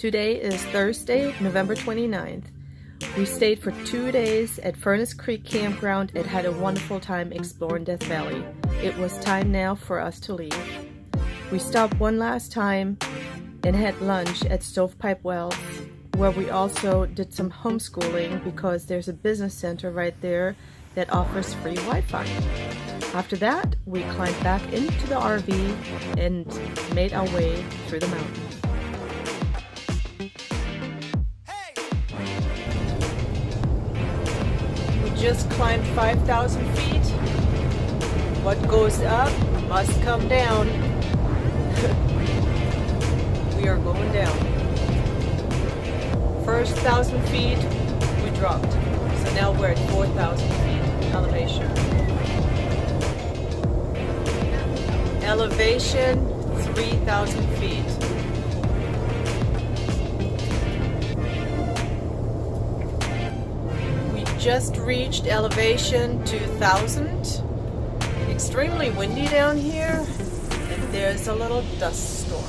Today is Thursday, November 29th. We stayed for 2 days at Furnace Creek Campground and had a wonderful time exploring Death Valley. It was time now for us to leave. We stopped one last time and had lunch at Stovepipe Wells, where we also did some homeschooling because there's a business center right there that offers free Wi-Fi. After that, we climbed back into the RV and made our way through the mountains. We just climbed 5,000 feet. What goes up must come down. We are going down. First 1,000 feet, we dropped. So now we're at 4,000 feet elevation. Elevation, 3,000 feet. We just reached elevation 2,000. Extremely windy down here, and there's a little dust storm.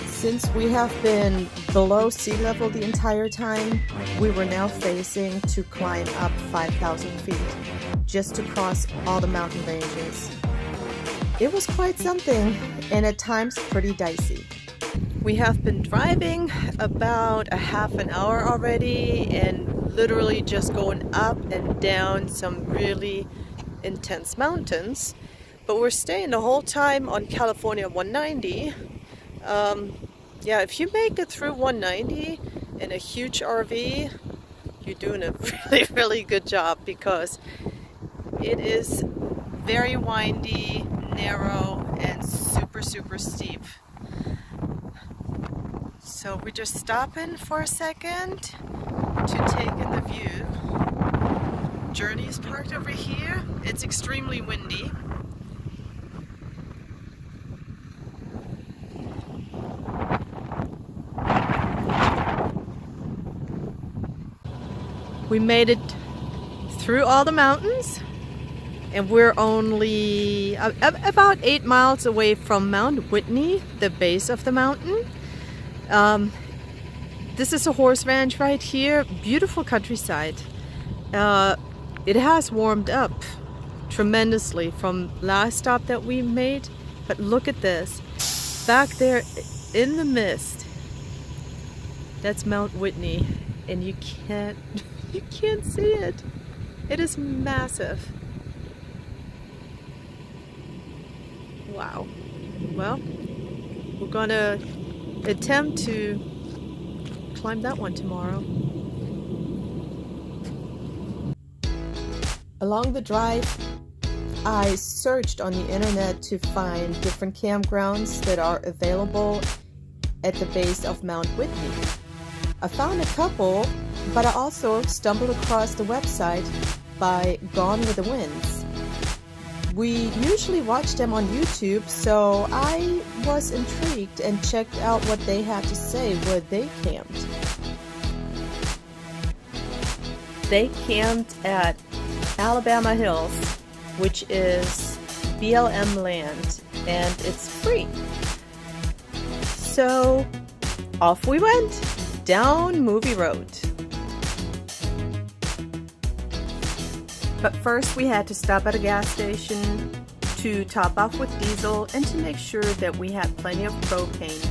Since we have been below sea level the entire time, we were now facing to climb up 5,000 feet just to cross all the mountain ranges. It was quite something, and at times pretty dicey. We have been driving about a half an hour already and literally just going up and down some really intense mountains, but we're staying the whole time on California 190. Yeah, if you make it through 190 in a huge RV, you're doing a really, really good job because it is very windy, narrow, and super, super steep. So we're just stopping for a second to take in the view. Journey is parked over here. It's extremely windy. We made it through all the mountains, and we're only about 8 miles away from Mount Whitney, the base of the mountain. This is a horse ranch right here, beautiful countryside. It has warmed up tremendously from last stop that we made, but look at this. Back there in the mist, that's Mount Whitney, and you can't see it. It is massive. Wow. Well, we're gonna attempt to climb that one tomorrow. Along the drive, I searched on the internet to find different campgrounds that are available at the base of Mount Whitney. I found a couple, but I also stumbled across the website by Gone with the Winds. We usually watch them on YouTube, so I was intrigued and checked out what they had to say where they camped. They camped at Alabama Hills, which is BLM land, and it's free. So off we went down Movie Road. But first we had to stop at a gas station to top off with diesel and to make sure that we had plenty of propane,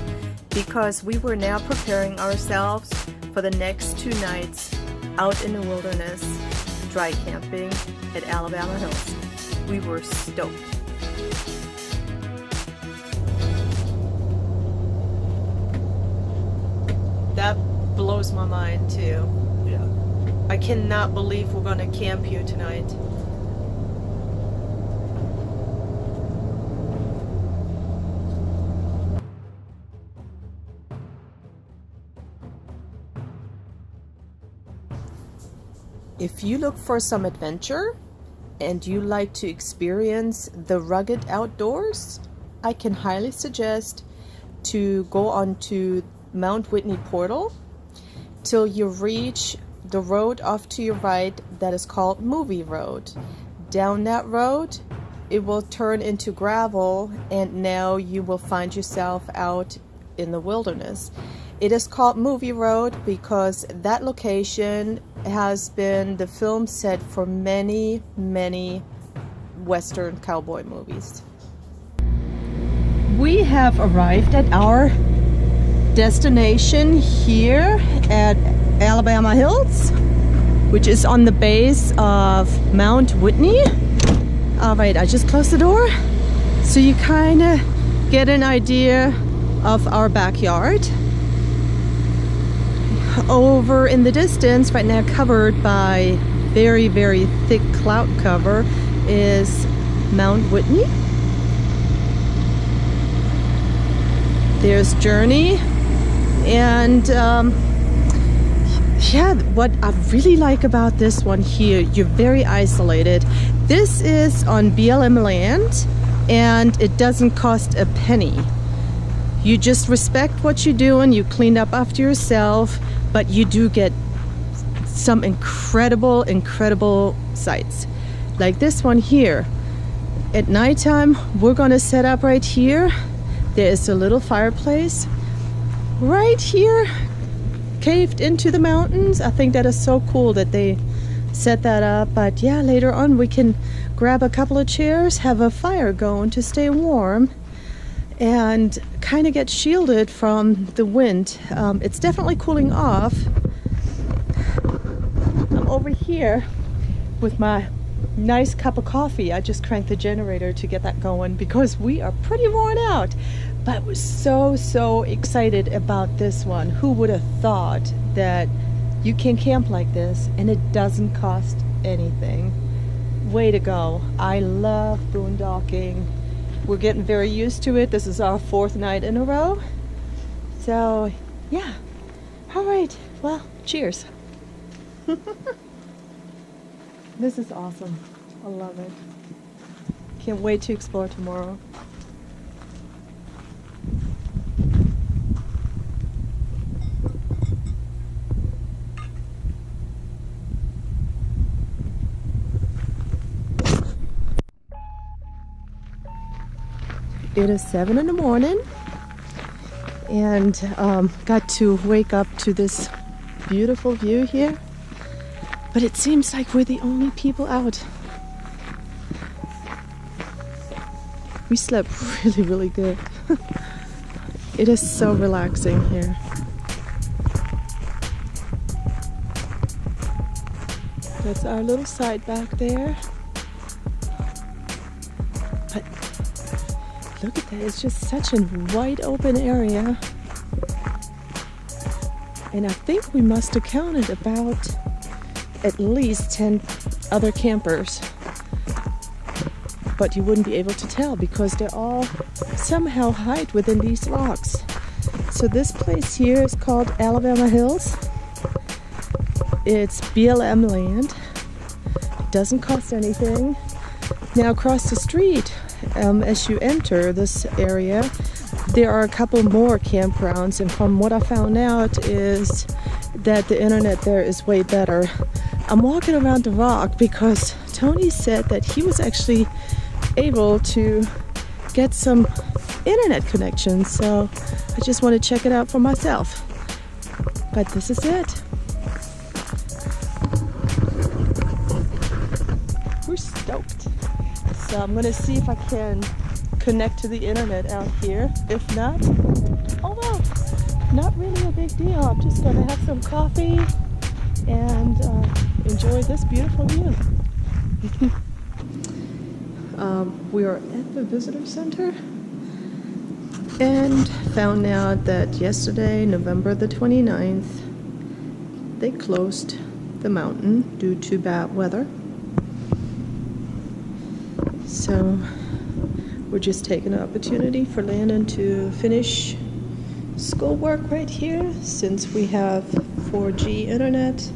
because we were now preparing ourselves for the next 2 nights out in the wilderness, dry camping at Alabama Hills. We were stoked. That blows my mind too. Yeah. I cannot believe we're gonna camp here tonight. If you look for some adventure and you like to experience the rugged outdoors, I can highly suggest to go on to Mount Whitney portal till you reach the road off to your right that is called Movie Road. Down that road, it will turn into gravel, and now you will find yourself out in the wilderness. It is called Movie Road because that location has been the film set for many, many Western cowboy movies. We have arrived at our destination here at Alabama Hills, which is on the base of Mount Whitney. All right, I just closed the door so you kind of get an idea of our backyard. Over in the distance, right now covered by very, very thick cloud cover, is Mount Whitney. There's Journey, and yeah, what I really like about this one here, you're very isolated. This is on BLM land, and it doesn't cost a penny. You just respect what you're doing, you clean up after yourself, but you do get some incredible, incredible sights. Like this one here. At nighttime, we're gonna set up right here. There is a little fireplace right here, caved into the mountains. I think that is so cool that they set that up. But yeah, later on we can grab a couple of chairs, have a fire going to stay warm, and kind of get shielded from the wind. It's definitely cooling off. I'm over here with my nice cup of coffee. I just cranked the generator to get that going because we are pretty worn out. But we're so excited about this one. Who would have thought that you can camp like this and it doesn't cost anything? Way to go. I love boondocking. We're getting very used to it. This is our 4th night in a row. So yeah. All right, well, cheers. This is awesome. I love it. Can't wait to explore tomorrow. It is 7 in the morning, and got to wake up to this beautiful view here. But it seems like we're the only people out. We slept really, really good. It is so relaxing here. That's our little side back there. But look at that, it's just such a wide open area. And I think we must have counted about at least 10 other campers. But you wouldn't be able to tell because they're all somehow hide within these rocks. So this place here is called Alabama Hills. It's BLM land. It doesn't cost anything. Now across the street, as you enter this area, there are a couple more campgrounds, and from what I found out is that the internet there is way better. I'm walking around the rock because Tony said that he was actually able to get some internet connection, so I just want to check it out for myself. But this is it. We're stoked. So I'm gonna see if I can connect to the internet out here. If not, oh well, not really a big deal. I'm just gonna have some coffee and enjoy this beautiful view. We are at the visitor center and found out that yesterday, November the 29th, they closed the mountain due to bad weather. So we're just taking the opportunity for Landon to finish schoolwork right here, since we have 4G internet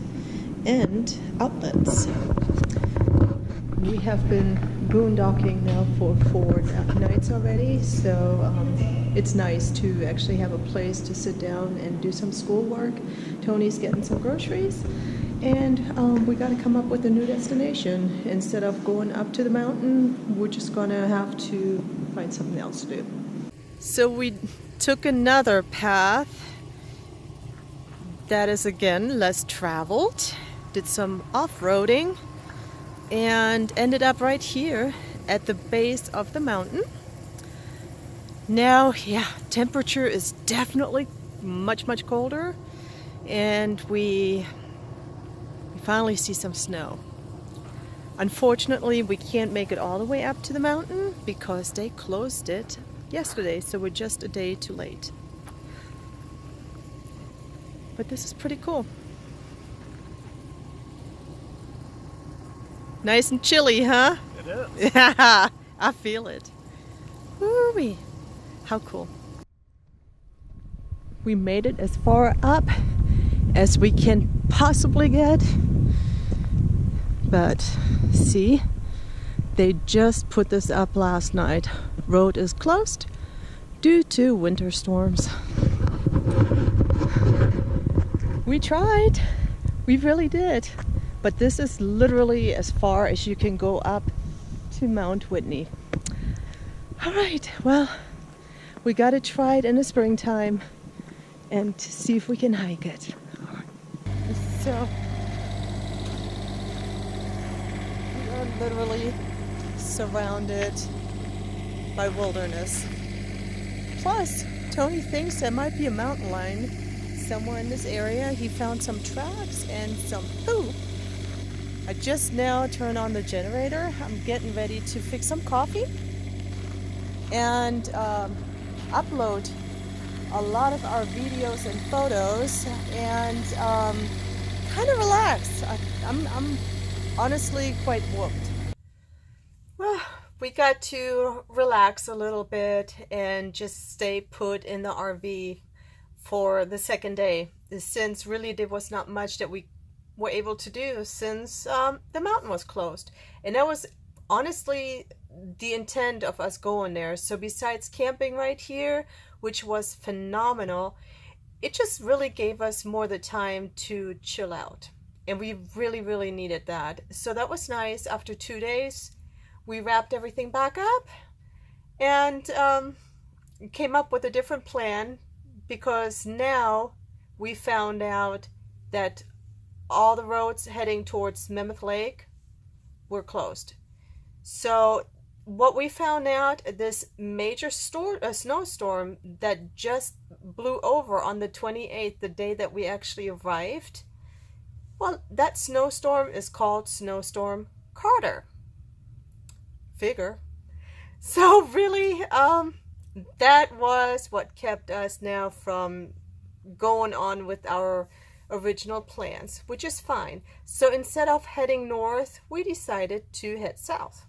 and outlets. We have been boondocking now for 4 nights already, so it's nice to actually have a place to sit down and do some schoolwork. Tony's getting some groceries, and we got to come up with a new destination. Instead of going up to the mountain, we're just going to have to find something else to do. So we took another path that is again less traveled, did some off-roading, and ended up right here at the base of the mountain. Now, yeah, temperature is definitely much colder, and we finally see some snow. Unfortunately, we can't make it all the way up to the mountain because they closed it yesterday, so we're just a day too late. But this is pretty cool. Nice and chilly, huh? It is. Yeah, I feel it. Woo-wee. How cool. We made it as far up as we can possibly get. But see, they just put this up last night. Road is closed due to winter storms. We tried. We really did. But this is literally as far as you can go up to Mount Whitney. All right, well, we got to try it in the springtime and see if we can hike it. So, we are literally surrounded by wilderness. Plus, Tony thinks there might be a mountain lion somewhere in this area. He found some tracks and some poop. I just now turned on the generator. I'm getting ready to fix some coffee and upload a lot of our videos and photos and kind of relax. I'm honestly quite whooped. Well, we got to relax a little bit and just stay put in the RV for the second day, since really there was not much that we were able to do since the mountain was closed. And that was honestly the intent of us going there. So besides camping right here, which was phenomenal, it just really gave us more the time to chill out. And we really needed that. So that was nice. After 2 days, we wrapped everything back up and came up with a different plan, because now we found out that all the roads heading towards Mammoth Lake were closed. So what we found out, this major snowstorm that just blew over on the 28th, the day that we actually arrived, well, that snowstorm is called Snowstorm Carter. Figure. So really, that was what kept us now from going on with our original plans, which is fine. So instead of heading north, we decided to head south.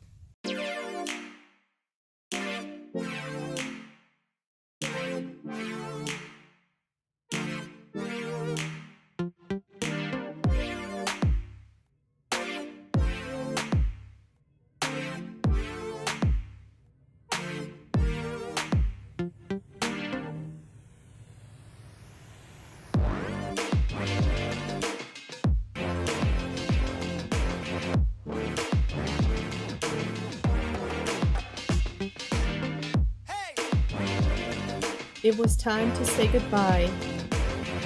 It was time to say goodbye.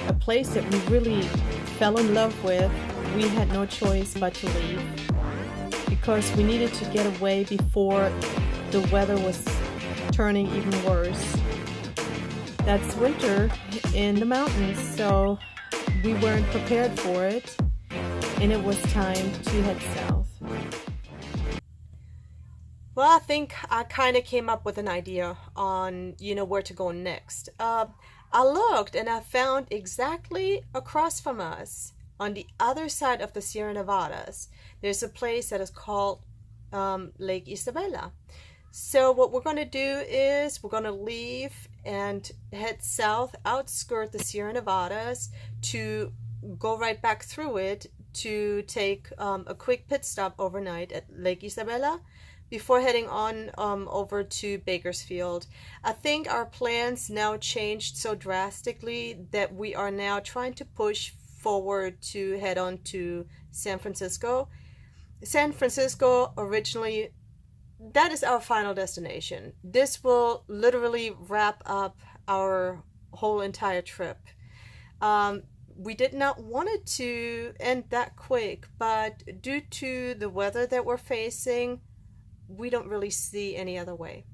A place that we really fell in love with. We had no choice but to leave because we needed to get away before the weather was turning even worse. That's winter in the mountains, so we weren't prepared for it, and it was time to head south. Well, I think I kind of came up with an idea on, where to go next. I looked and I found exactly across from us, on the other side of the Sierra Nevadas, there's a place that is called Lake Isabella. So what we're going to do is we're going to leave and head south, outskirt the Sierra Nevadas, to go right back through it to take a quick pit stop overnight at Lake Isabella before heading on over to Bakersfield. I think our plans now changed so drastically that we are now trying to push forward to head on to San Francisco. San Francisco originally, that is our final destination. This will literally wrap up our whole entire trip. We did not want it to end that quick, but due to the weather that we're facing, we don't really see any other way.